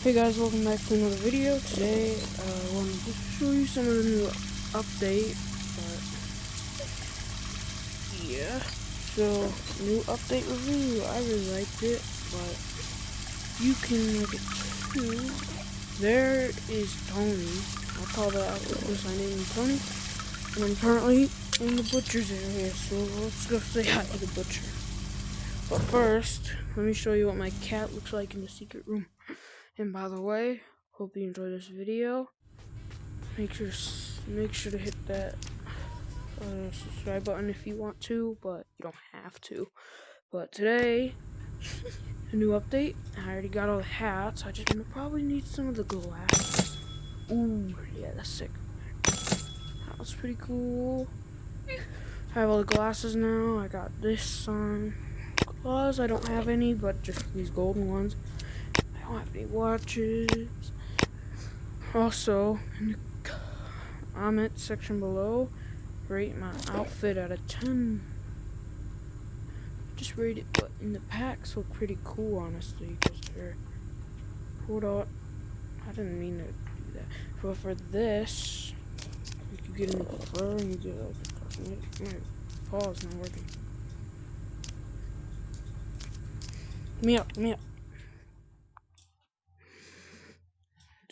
Hey guys, welcome back to another video. Today, I wanted to show you some of the new update, but yeah. So, new update review. I really liked it, but you can like it too. There is Tony. I'll call that out because I named him Tony, and I'm currently in the butcher's area, so let's go say hi to the butcher. But first, let me show you what my cat looks like in the secret room. And by the way, hope you enjoyed this video. Make sure to hit that subscribe button if you want to, but you don't have to. But today, a new update. I already got all the hats. I just probably need some of the glasses. Ooh, yeah, that's sick. That was pretty cool. I have all the glasses now. I got this on. Claws, I don't have any, but just these golden ones. I don't have any watches. Also, in the comment section below, rate my outfit out of 10. Just rate it, but in the packs look pretty cool, honestly, because they're pulled out. I didn't mean to do that. But for this, you can get in the fur and you get like, my paw's not working. Let me up.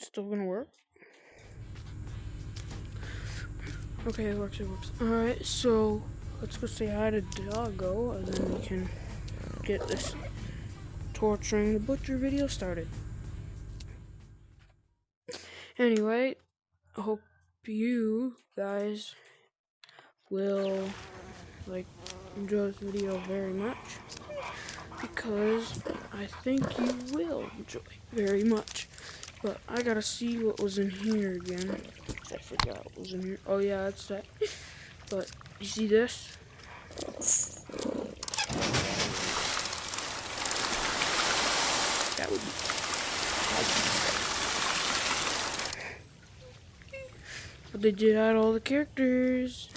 Still gonna work? Okay, it works. Alright, so let's go say hi to Doggo, and then we can get this torturing the butcher video started. Anyway, I hope you guys will enjoy this video very much, because I think you will enjoy it very much. But I gotta see what was in here again. I forgot what was in here. Oh yeah, that's that. But you see this? That would be. But they did add all the characters.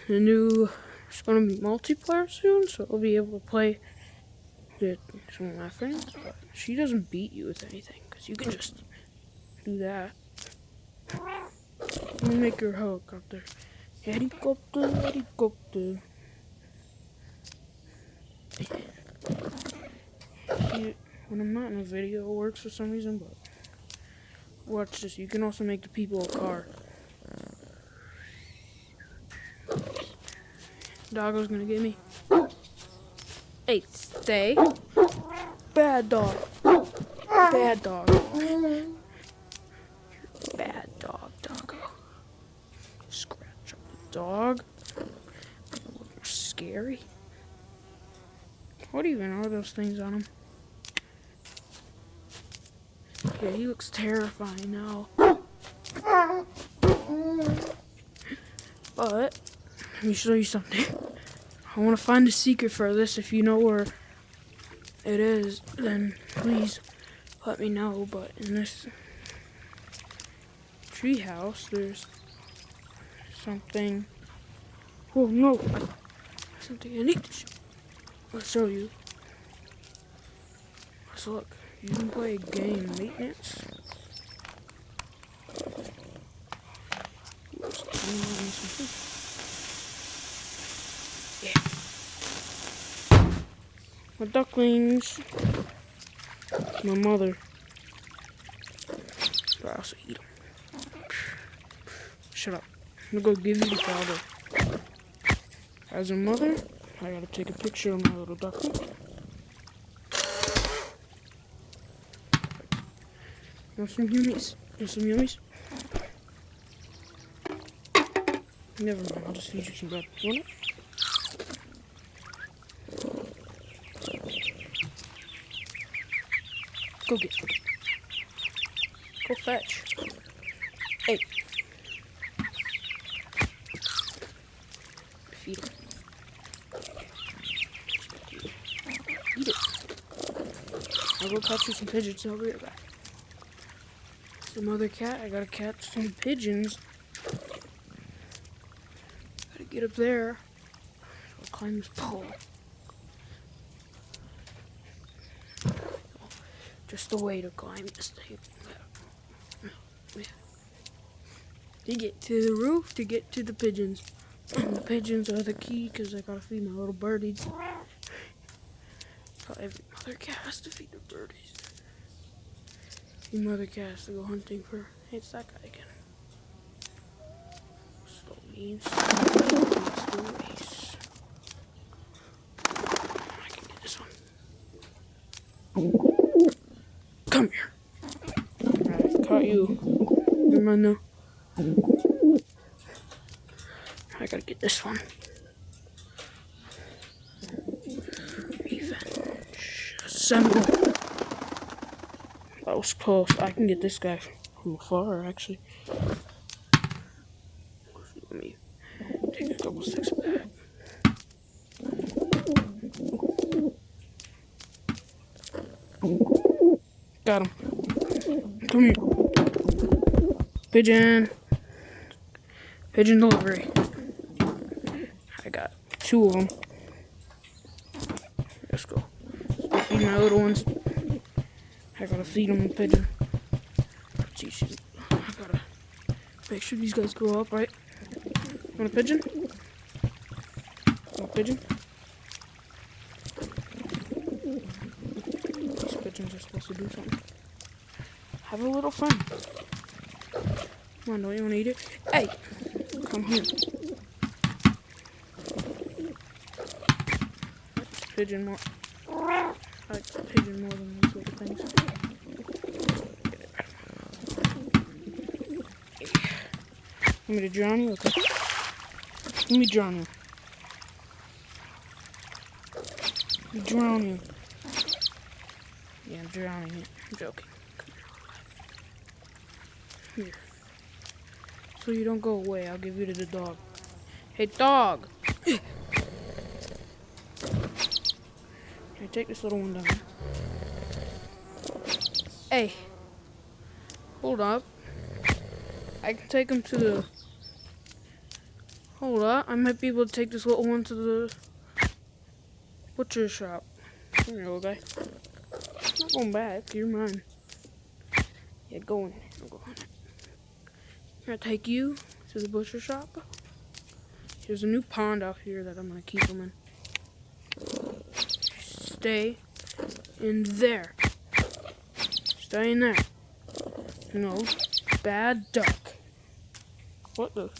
The new, it's gonna be multiplayer soon, so I'll be able to play with some of my friends. But she doesn't beat you with anything, because you can just do that. Let me make her helicopter. Helicopter. See, when I'm not in a video, it works for some reason, but watch this. You can also make the people a car. Doggo's gonna get me. Hey, stay. Bad dog. Bad dog. Bad dog, Doggo. Scratch up the dog. You're scary. What even are those things on him? Yeah, he looks terrifying now. But let me show you something. I want to find a secret for this. If you know where it is, then please let me know. But in this treehouse, there's something. Oh no! Something I need to show. I'll show you. So look, you can play game maintenance. Yeah. My ducklings. My mother. But I also eat them. Shut up. I'm gonna go give you the powder. As a mother, I gotta take a picture of my little duckling. Want some yummies? Want some yummies? Never mind, I'll just feed you some bread. You want it? Go get it. Go fetch. Hey. Feed it. Eat it. I'll go catch you some pigeons. I'll be right back. Some other cat. I gotta catch some pigeons. Gotta get up there. So I'll climb this pole. Just the way to climb this thing. To get to the roof, to get to the pigeons. And the pigeons are the key because I gotta feed my little birdies. Every mother cat has to feed the birdies. Every mother cat has to go hunting for. Hey, it's that guy again. Slowly and slowly leads the race. I can get this one. Come here. Alright, caught you. Never mind now. I gotta get this one. Revenge. Assemble. That was close. I can get this guy from afar, actually. Let me take a couple steps back. Got him. Come here. Pigeon. Pigeon delivery. I got 2 of them. Let's go. Let's feed my little ones. I gotta feed them the pigeon. I gotta make sure these guys grow up, right? Want a pigeon? Want a pigeon? These pigeons are supposed to do something. Have a little fun. Come on, don't you want to eat it? Hey! Come here. Pigeon more. I like the pigeon more than these little things. Want me to drown you? Okay. Let me drown you. Drown you. Yeah, I'm drowning it. I'm joking. Come here. So you don't go away, I'll give you to the dog. Hey, dog! Can I take this little one down? Hey! Hold up. I can take him to the... Hold up. I might be able to take this little one to the butcher shop. Here you go, guy. I'm not going back. You're mine. Yeah, go in there. I'll go on it. I'm gonna take you to the butcher shop. There's a new pond out here that I'm gonna keep them in. Stay in there. Stay in there. No, bad duck. What the?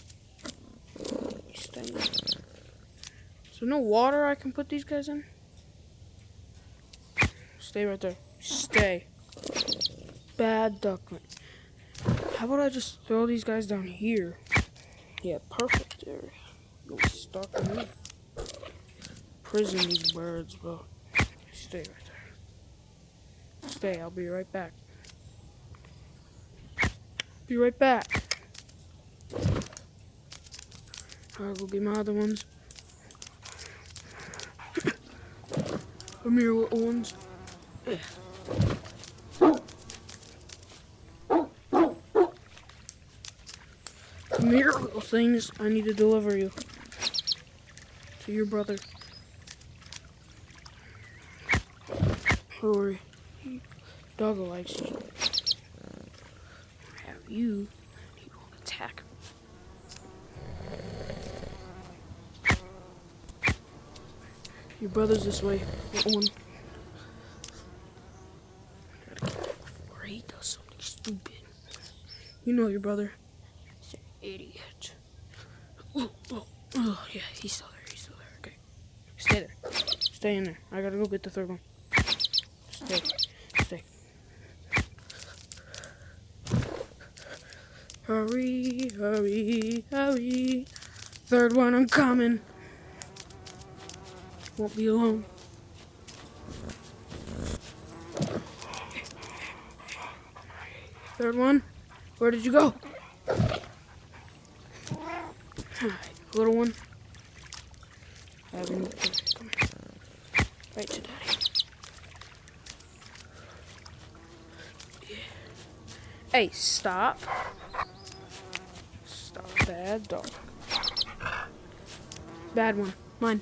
Stay in there. Is there no water I can put these guys in? Stay right there. Stay. Bad duckling. How about I just throw these guys down here? Yeah, perfect. There. Go stuck in me. Prison these birds, bro. Stay right there. Stay. I'll be right back. Be right back. I'll go get my other ones. Come here, little ones. Come here, little things. I need to deliver you to your brother. Hurry. Doggo likes you. Have you. He won't attack. Your brother's this way. Little one. Gotta get him before he does something stupid. You know your brother. He's an idiot. Oh, yeah, he's still there. He's still there. Okay. Stay there. Stay in there. I gotta go get the third one. Stay. Stay. Hurry, hurry, hurry. Third one, I'm coming. Won't be alone. Third one, where did you go? Alright, little one. Come here. Right to daddy. Yeah. Hey, stop. Stop, bad dog. Bad one. Mine.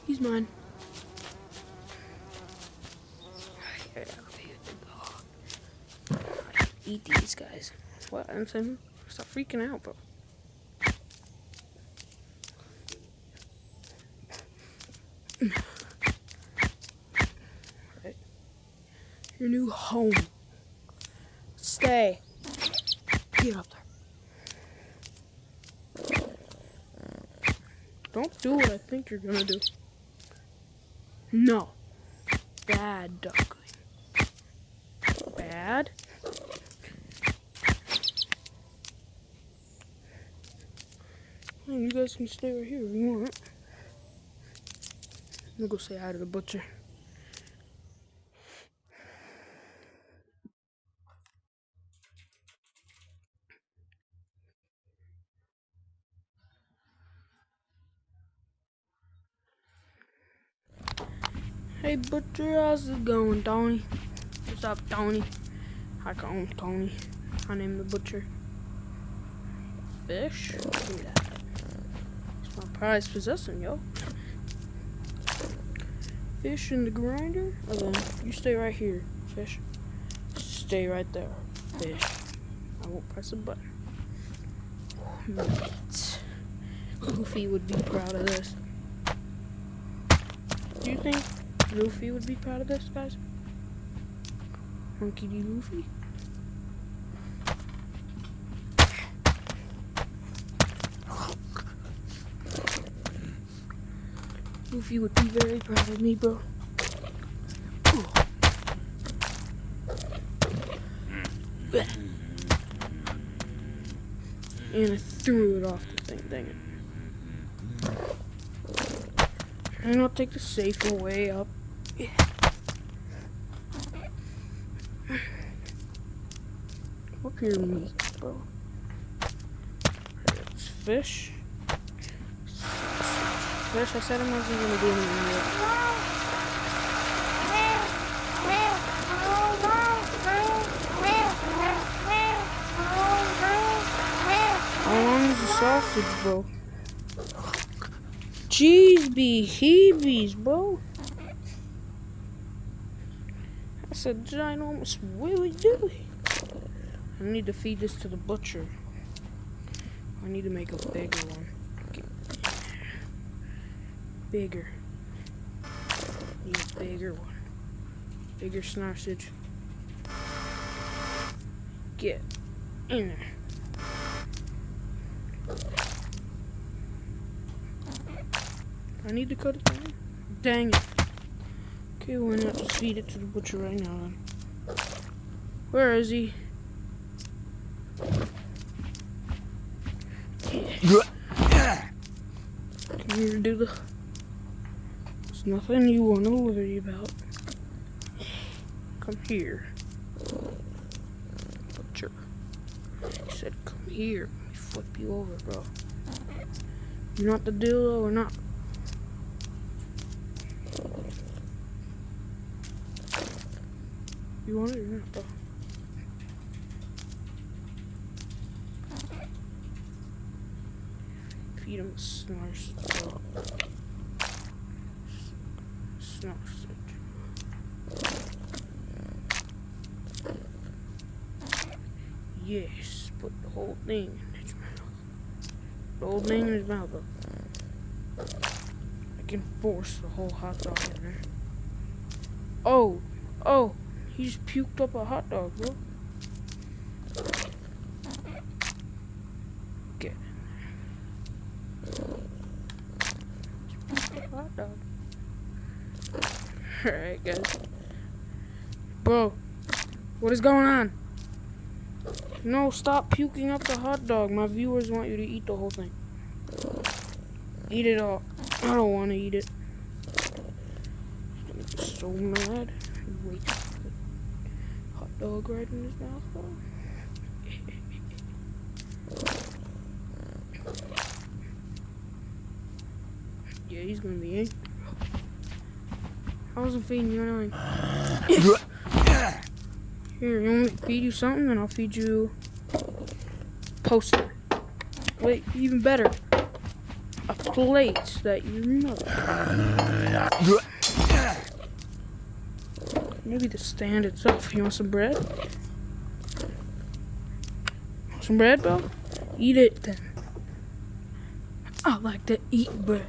He's mine. Yeah, I'll be the dog. eat these guys. What? I'm saying, stop freaking out, bro. Right. Your new home. Stay. Get up there. Don't do what I think you're gonna do. No. Bad duckling. Bad. And you guys can stay right here if you want. I'm gonna go say hi to the butcher. Hey butcher, how's it going, Tony? What's up, Tony? I call him Tony. I name the butcher. Fish? Look at that. It's my prized possession, yo. Fish in the grinder? Oh, then you stay right here, fish. Stay right there, fish. I won't press a button. Meat. Goofy would be proud of this. Do you think Luffy would be proud of this, guys? Monkey D. Luffy? Luffy would be very proud of me, bro. And I threw it off the thing, dang it. And I'll take the safer way up. Yeah. Look your meat, bro. It's fish. Fish, I said I wasn't gonna do anything yet. How long is the sausage, bro? Jeez be heebies, bro. That's a ginormous willy dilly. I need to feed this to the butcher. I need to make a bigger one. Bigger. Need a bigger one. Bigger sausage. Get in there. I need to cut it down. Dang it. Okay, why not just feed it to the butcher right now then? Where is he? Come here, dude. There's nothing you want to worry about. Come here. Butcher. He said, come here. Let me flip you over, bro. You not the deal or not? You want it or not, bro? Feed him snarls, bro. Sausage. Yes, put the whole thing in his mouth. The whole thing in his mouth, bro. I can force the whole hot dog in there. Oh, he just puked up a hot dog, bro. Get in there. Hot dog. Alright, guys. Bro, what is going on? No, stop puking up the hot dog. My viewers want you to eat the whole thing. Eat it all. I don't want to eat it. I'm so mad. Wait. Hot dog right in his mouth, bro. Yeah, he's gonna be angry. I wasn't feeding you anything. Here, you want me to feed you something, and I'll feed you poster. Wait, even better, a plate that you know. Maybe the stand itself. You want some bread? some bread, bro? Eat it then. I like to eat bread.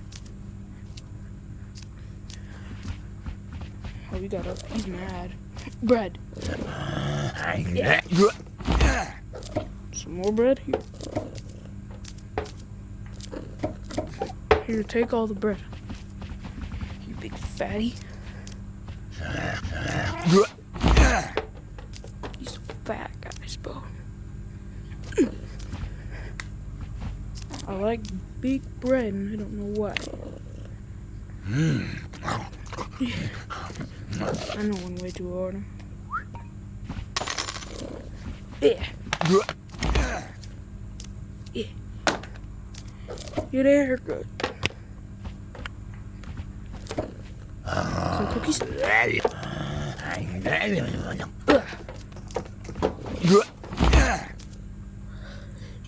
Oh, we got up. He's mad. Bread. Yeah. Some more bread here. Here, take all the bread. You big fatty. These fat guys, bro. I like big bread, and I don't know why. I know one way to order. Yeah. Yeah. Get a haircut. Some cookies.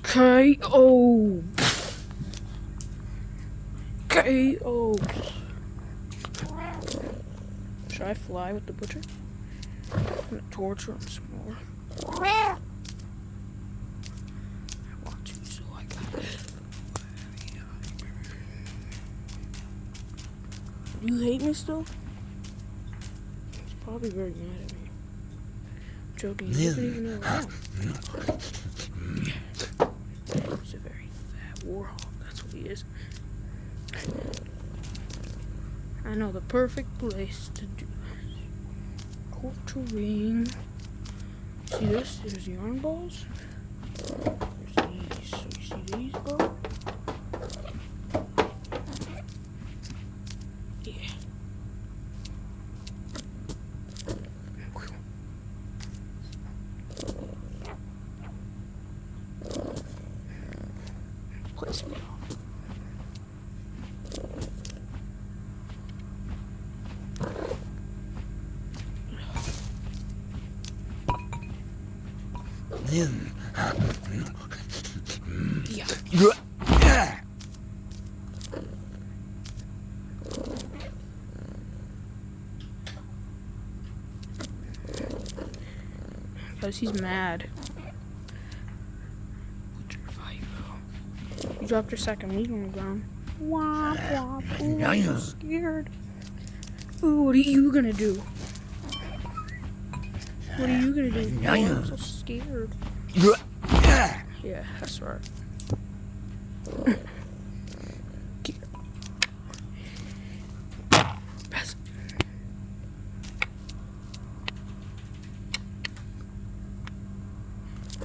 K.O. K.O. Should I fly with the butcher? I'm gonna torture him some more. I want to, so I got it. You hate me still? He's probably very mad at me. I'm joking, he doesn't even know I am. He's a very fat warhog, that's what he is. I know the perfect place to do this. Torturing. See this? There's yarn balls. There's these. So you see these, bro? Yeah. Place me off. Yeah. Because he's mad. You dropped your second meat on the ground. Womp womp. Ooh, I'm so scared. Ooh, what are you gonna do? What are you gonna do? Oh, I'm so scared. Yeah, that's right. Pass.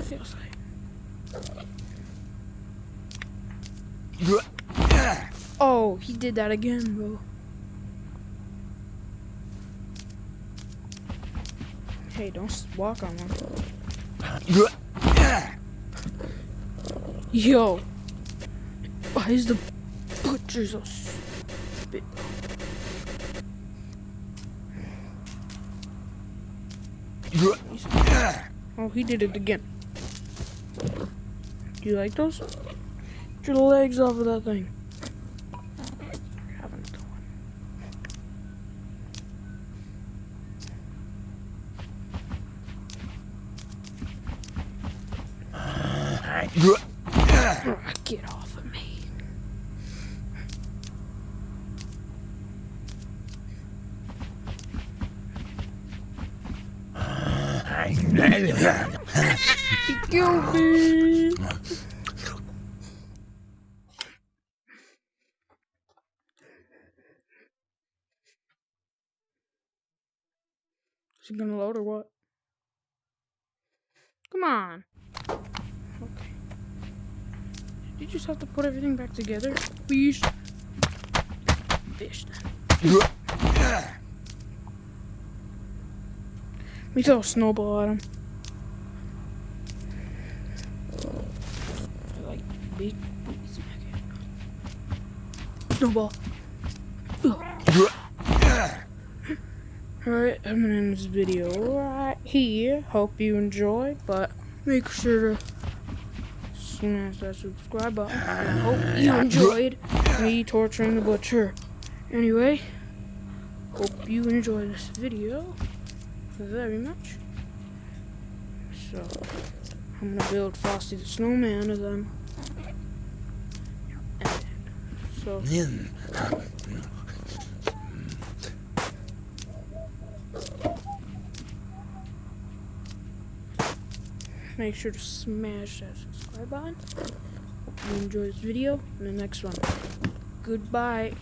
Feels like. Oh, he did that again, bro. Hey, don't walk on one. Yo, why is the butcher so stupid? Oh, he did it again. Do you like those? Get your legs off of that thing. Have another one. Get off of me. He killed me. Is he gonna load or what? Come on. Okay. You just have to put everything back together, please. Fish then. Let me throw a snowball at him. I like big booties. Snowball. Alright, I'm gonna end this video right here. Hope you enjoyed, but make sure to smash that subscribe button. I hope you enjoyed me torturing the butcher. Anyway, hope you enjoyed this video very much. So, I'm gonna build Frosty the Snowman of them. And so make sure to smash that subscribe button. Hope you enjoy this video. In the next one, goodbye.